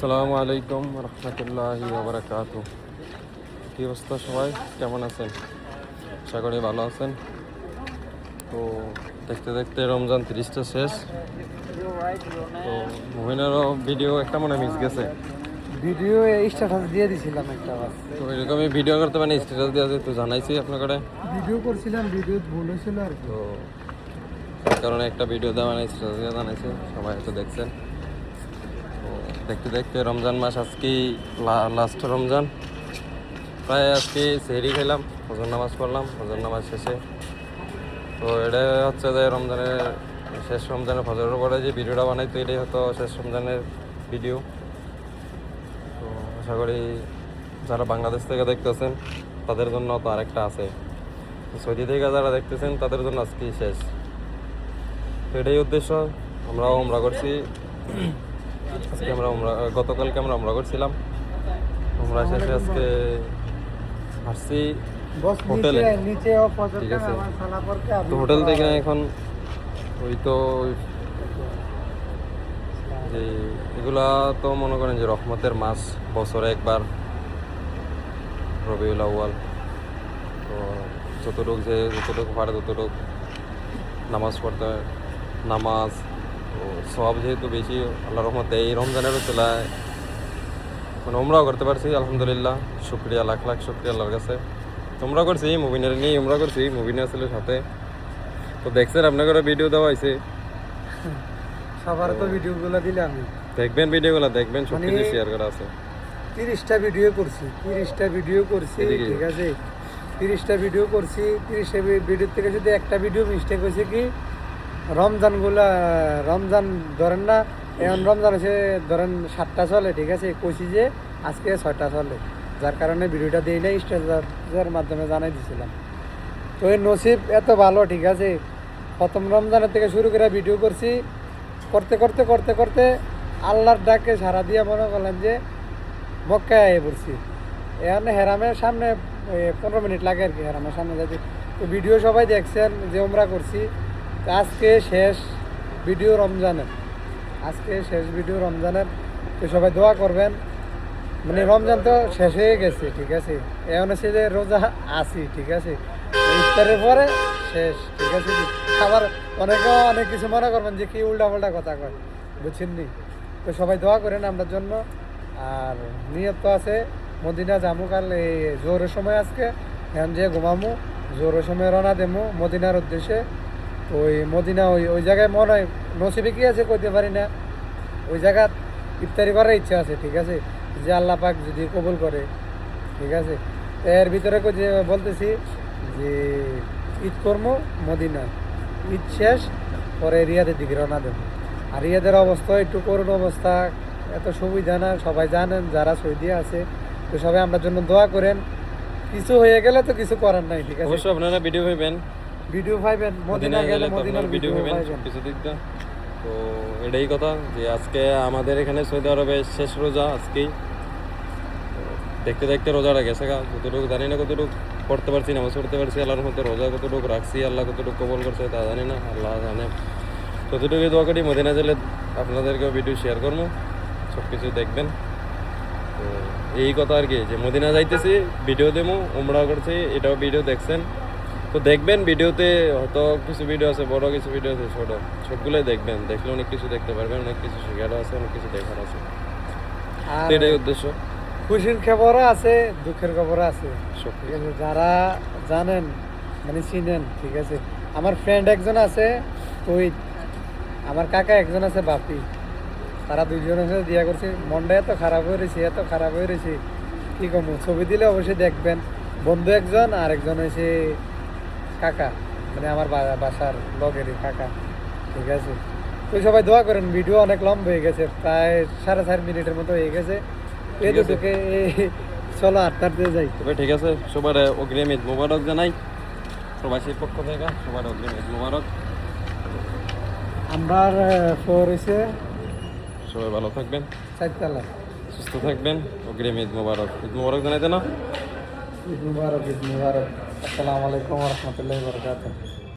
আসসালামু আলাইকুম রহমতুল্লাহি ওয়া বারাকাতুহু। কি অবস্থা সবাই, কেমন আছেন? আশা করি ভালো আছেন। তো দেখতে দেখতে রমজান 30টা শেষ। তো মুহিনেরও ভিডিও একটা মনে মিস গেছে। ভিডিও স্ট্যাটাস দিয়ে দিছিলাম একটা বার। তো এরকমই ভিডিও করতে মানে স্ট্যাটাস দিয়ে তো জানাইছি আপনাকে। ভিডিও করছিলাম, ভিডিও ভুল হয়েছিল আর কি। তো তার কারণে একটা ভিডিও দেওয়া মানে স্ট্যাটাস দিয়ে জানাইছি, সবাই হয়তো দেখছেন। তো দেখতে দেখতে রমজান মাস আজকেই লাস্ট রমজান। প্রায় আজকে সেহরি খেলাম, ফজর নামাজ পড়লাম, ফজর নামাজ শেষে। তো এটা হচ্ছে যে রমজানের শেষ, রমজানের ফজরের পরে যে ভিডিওটা বানাই, তো এটাই হয়তো শেষ রমজানের ভিডিও। তো আশা করি যারা বাংলাদেশ থেকে দেখতেছেন তাদের জন্য তো আরেকটা আছে, সৌদি থেকে যারা দেখতেছেন তাদের জন্য আজকেই শেষ। তো এটাই উদ্দেশ্য। আমরাও উমরা করছি আজকে, গতকালকে আমরা উমরা করছিলাম। উমরা শেষে আজকে আসছি হোটেলে। ঠিক আছে, তো হোটেল থেকে এখন ওই তো যে এগুলা তো মনে করেন যে রহমতের মাস, বছরে একবার রবিউল আউয়াল। তো যতটুকু পারে ততটুকু নামাজ পড়তে হয়। নামাজ তো সব যেহেতু বেশি আল্লাহর রহমতে এই রমজানের চলায় মানে উমরাও করতে পারছি, আলহামদুলিল্লাহ, শুক্রিয়া, লাখ লাখ শুক্রিয়া আল্লাহর কাছে। তোমরা করছি মুবিনের নিয়ে উমরা করছি, মুবিনে আসলে সাথে। তো দেখছেন আপনাদের ভিডিও দেওয়া হয়েছে, সবার তো ভিডিওগুলো দিলে আমি দেখবেন, ভিডিওগুলো দেখবেন, সব কিছু শেয়ার করা আছে। 30টা ভিডিও করছি, 30টা ভিডিও করছি, ঠিক আছে। 30টা ভিডিও করছি, 30টা ভিডিওর থেকে যদি একটা ভিডিও মিস্টেক হয়েছে কি, রমজান ধরেন না, এখন রমজান হচ্ছে ধরেন 7টা চলে, ঠিক আছে, কইছি যে আজকে 6টা চলে, যার কারণে ভিডিওটা দিই না, স্ট্যাটাসের মাধ্যমে জানাই দিছিলাম। তো এই নসিব এত ভালো, ঠিক আছে, প্রথম রমজানের থেকে শুরু করে ভিডিও করছি, করতে করতে করতে করতে আল্লাহর ডাকে সারা দিয়ে মনে করলেন যে মক্কায় আয়ে পড়ছি। এখন হেরামের সামনে 15 মিনিট লাগে আর কি হেরামের সামনে যাচ্ছি। তো ভিডিও সবাই দেখছেন যে উমরা করছি। তো আজকে শেষ ভিডিও রমজানের, তো সবাই দোয়া করবেন। মানে রমজান তো শেষ হয়ে গেছে, ঠিক আছে, এখন হচ্ছে যে রোজা আছি, ঠিক আছে, ইফতারের পরে শেষ, ঠিক আছে। আবার অনেক কিছু মনে করবেন যে কি উল্টা পাল্টা কথা কয়, বুঝছেন নি। তো সবাই দোয়া করেন আমরা জন্য। আর নিয়ত তো আছে মদিনা যামু কাল, এই জোরের সময় আজকে এখন যে ঘুমামু, জোরের সময় রওনা দেবো মদিনার উদ্দেশ্যে। তো ওই মদিনা ওই জায়গায় মনে হয় নসিবে কি আছে কইতে পারি না, ওই জায়গা ইফতারি করার ইচ্ছা আছে, ঠিক আছে, যে আল্লাহ পাক যদি কবুল করে, ঠিক আছে। এর ভিতরে বলতেছি যে ঈদ কর্ম মদিনা, ঈদ শেষ পরে রিয়াদের দিকে রওনা দেবো। আর রিয়াদের অবস্থা একটু করুণ অবস্থা, এত সুবিধা না, সবাই জানেন যারা সৌদি আছে। তো সবাই আপনার জন্য দোয়া করেন, কিছু হয়ে গেলে তো কিছু করার নাই, ঠিক আছে। অবশ্যই আপনারা ভিডিও পাইবেন মদিনা গেলে মদিনার ভিডিও পাইবেন কিছু দিক দা। তো এটাই কথা যে আজকে আমাদের এখানে সৌদি আরবে শেষ রোজা আজকেই। দেখতে দেখতে রোজাটা গেছে গা, কতটুকু জানি না, কতটুকু পড়তে পারছি, নামাজ পড়তে পারছি, আল্লাহর মধ্যে রোজা কতটুকু রাখছি, আল্লাহ কতটুকু কবল করছে তা জানি না, আল্লাহ জানে। ততটুকুই দোয়া করি মদিনা গেলে আপনাদেরকেও ভিডিও শেয়ার করবো, সব কিছু দেখবেন। তো এই কথা আর কি, যে মদিনা যাইতেছি, ভিডিও দেবো, উমরা করছি, এটাও ভিডিও দেখছেন। তো দেখবেন ভিডিওতে হয়তো কিছু ভিডিও আছে বড়, কিছু ভিডিও আছে ছোট, সবগুলোই দেখবেন, দেখলে অনেক কিছু দেখতে পারবেন, অনেক কিছু শেখারও আছে, অনেক কিছু দেখার আছে। এটাই উদ্দেশ্য। খুশির খবরও আছে, দুঃখের খবরও আছে, ঠিক আছে। যারা জানেন মানে চিনেন, ঠিক আছে। আমার ফ্রেন্ড একজন আছে তুই, আমার কাকা একজন আছে বাপি, তারা দুইজনের সাথে দিয়া করছে। মনটা এত খারাপ হয়ে রয়েছে কি কম, ছবি দিলে অবশ্যই দেখবেন। বন্ধু একজন, আর একজন হয়েছে কাকা, মানে আমার বাসার লগেরই কাকা, ঠিক আছে। তো সবাই দোয়া করেন, ভিডিও অনেক লম্বা হয়ে গেছে, প্রায় 4.5 মিনিটের মতো হয়ে গেছে। এই দুটোকে চলো আটটাতে যাই। তবে ঠিক আছে, সবার অগ্রিম ঈদ মোবারক জানাই, প্রবাসীর পক্ষ থেকে সবার অগ্রিম ঈদ মোবারক। আমার ফ্লোর হয়েছে, সবাই ভালো থাকবেন, 4 তলা, সুস্থ থাকবেন, অগ্রিম ঈদ মোবারক। ঈদ মোবারক জানাইতে না, ঈদ মুবারক। আসসালামু আলাইকুম ওয়া রাহমাতুল্লাহি ওয়া বারাকাতুহু।